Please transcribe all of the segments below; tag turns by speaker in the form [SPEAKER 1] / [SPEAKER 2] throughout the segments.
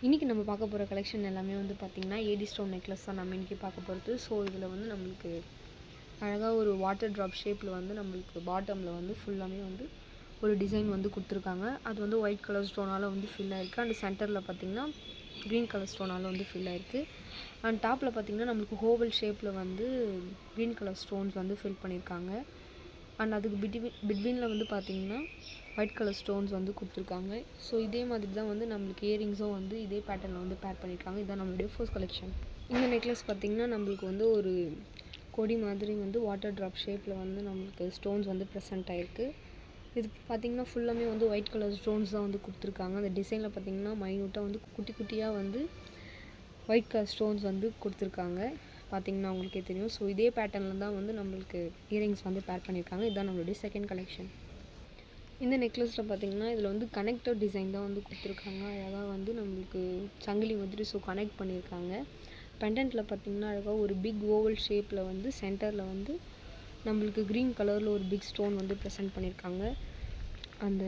[SPEAKER 1] இன்றைக்கி நம்ம பார்க்க போகிற கலெக்ஷன் எல்லாமே வந்து பார்த்திங்கன்னா ஏடி ஸ்டோன் நெக்லஸ் தான் நம்ம இன்றைக்கி பார்க்க போகிறது. ஸோ இதில் வந்து நம்மளுக்கு அழகாக ஒரு வாட்டர் ட்ராப் ஷேப்பில் வந்து நம்மளுக்கு பாட்டமில் வந்து ஃபுல்லாமே வந்து ஒரு டிசைன் வந்து கொடுத்துருக்காங்க. அது வந்து ஒயிட் கலர் ஸ்டோனால் வந்து ஃபில் ஆகிருக்கு. அண்ட் சென்டரில் பார்த்திங்கன்னா க்ரீன் கலர் ஸ்டோனால் வந்து ஃபில் ஆகிருக்கு. அண்ட் டாப்பில் பார்த்திங்கன்னா நம்மளுக்கு ஹோவல் ஷேப்பில் வந்து க்ரீன் கலர் ஸ்டோன்ஸ் வந்து ஃபில் பண்ணியிருக்காங்க. அண்ட் அதுக்கு பிட்வீனில் வந்து பார்த்திங்கன்னா ஒயிட் கலர் ஸ்டோன்ஸ் வந்து கொடுத்துருக்காங்க. ஸோ இதே மாதிரி தான் வந்து நம்மளுக்கு இயரிங்ஸும் வந்து இதே பேட்டர்னில் வந்து பேர் பண்ணியிருக்காங்க. இதுதான் நம்மளுடைய ஃபர்ஸ்ட் கலெக்ஷன். இந்த நெக்லஸ் பார்த்திங்கன்னா நம்மளுக்கு வந்து ஒரு கொடி மாதிரி வந்து வாட்டர் ட்ராப் ஷேப்பில் வந்து நம்மளுக்கு ஸ்டோன்ஸ் வந்து ப்ரெசென்ட் ஆகிருக்கு. இது பார்த்திங்கன்னா ஃபுல்லாமே வந்து ஒயிட் கலர் ஸ்டோன்ஸ் தான் வந்து கொடுத்துருக்காங்க. அந்த டிசைனில் பார்த்திங்கன்னா மைனூட்டாக வந்து குட்டி குட்டியாக வந்து ஒயிட் கலர் ஸ்டோன்ஸ் வந்து கொடுத்துருக்காங்க. பார்த்திங்கன்னா உங்களுக்கே தெரியும். ஸோ இதே பேட்டர்னில் தான் வந்து நம்மளுக்கு இயரிங்ஸ் வந்து பேர் பண்ணியிருக்காங்க. இதுதான் நம்மளுடைய செகண்ட் கலெக்ஷன். இந்த நெக்லஸில் பார்த்திங்கன்னா இதில் வந்து கனெக்டர் டிசைன் தான் வந்து கொடுத்துருக்காங்க. அழகாக வந்து நம்மளுக்கு சங்கிலி மாதிரி ஸோ கனெக்ட் பண்ணியிருக்காங்க. பெண்டன்ட்டில் பார்த்திங்கன்னா அழகாக ஒரு பிக் ஓவல் ஷேப்பில் வந்து சென்டரில் வந்து நம்மளுக்கு க்ரீன் கலரில் ஒரு பிக் ஸ்டோன் வந்து ப்ரெசென்ட் பண்ணியிருக்காங்க. அந்த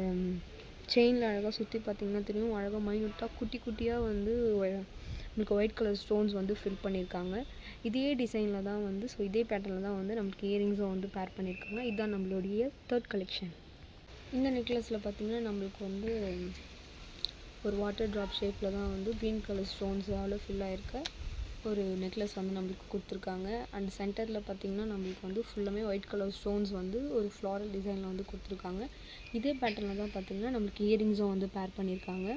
[SPEAKER 1] செயினில் அழகாக சுற்றி பார்த்திங்கன்னா தெரியும், அழகாக மைனூட்டாக குட்டி குட்டியாக வந்து நம்மளுக்கு ஒயிட் கலர் ஸ்டோன்ஸ் வந்து ஃபில் பண்ணியிருக்காங்க. இதே டிசைனில் தான் வந்து ஸோ இதே பேட்டர்னில் தான் வந்து நம்மளுக்கு இயரிங்ஸும் வந்து பேர் பண்ணியிருக்காங்க. இதுதான் நம்மளுடைய தேர்ட் கலெக்ஷன். இந்த நெக்லஸில் பார்த்திங்கன்னா நம்மளுக்கு வந்து ஒரு வாட்டர் ட்ராப் ஷேப்பில் தான் வந்து க்ரீன் கலர் ஸ்டோன்ஸால் ஃபில் ஆகிருக்க ஒரு நெக்லஸ் வந்து நம்மளுக்கு கொடுத்துருக்காங்க. அண்ட் சென்டரில் பார்த்திங்கன்னா நம்மளுக்கு வந்து ஃபுல்லாமே ஒயிட் கலர் ஸ்டோன்ஸ் வந்து ஒரு ஃப்ளாரல் டிசைனில் வந்து கொடுத்துருக்காங்க. இதே பேட்டர்னில் தான் பார்த்திங்கன்னா நம்மளுக்கு இயரிங்ஸும் வந்து பேர் பண்ணியிருக்காங்க.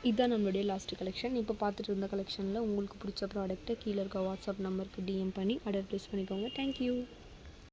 [SPEAKER 1] இதுதான் நம்மளுடைய லாஸ்ட் கலெக்ஷன். இப்போ பார்த்துட்டு இருந்த கலெக்ஷனில் உங்களுக்கு பிடிச்ச ப்ராடக்ட்டை கீழே இருக்க வாட்ஸ்அப் நம்பருக்கு டிஎம் பண்ணி ஆர்டர் ப்ளேஸ் பண்ணிக்கோங்க. தேங்க்யூ.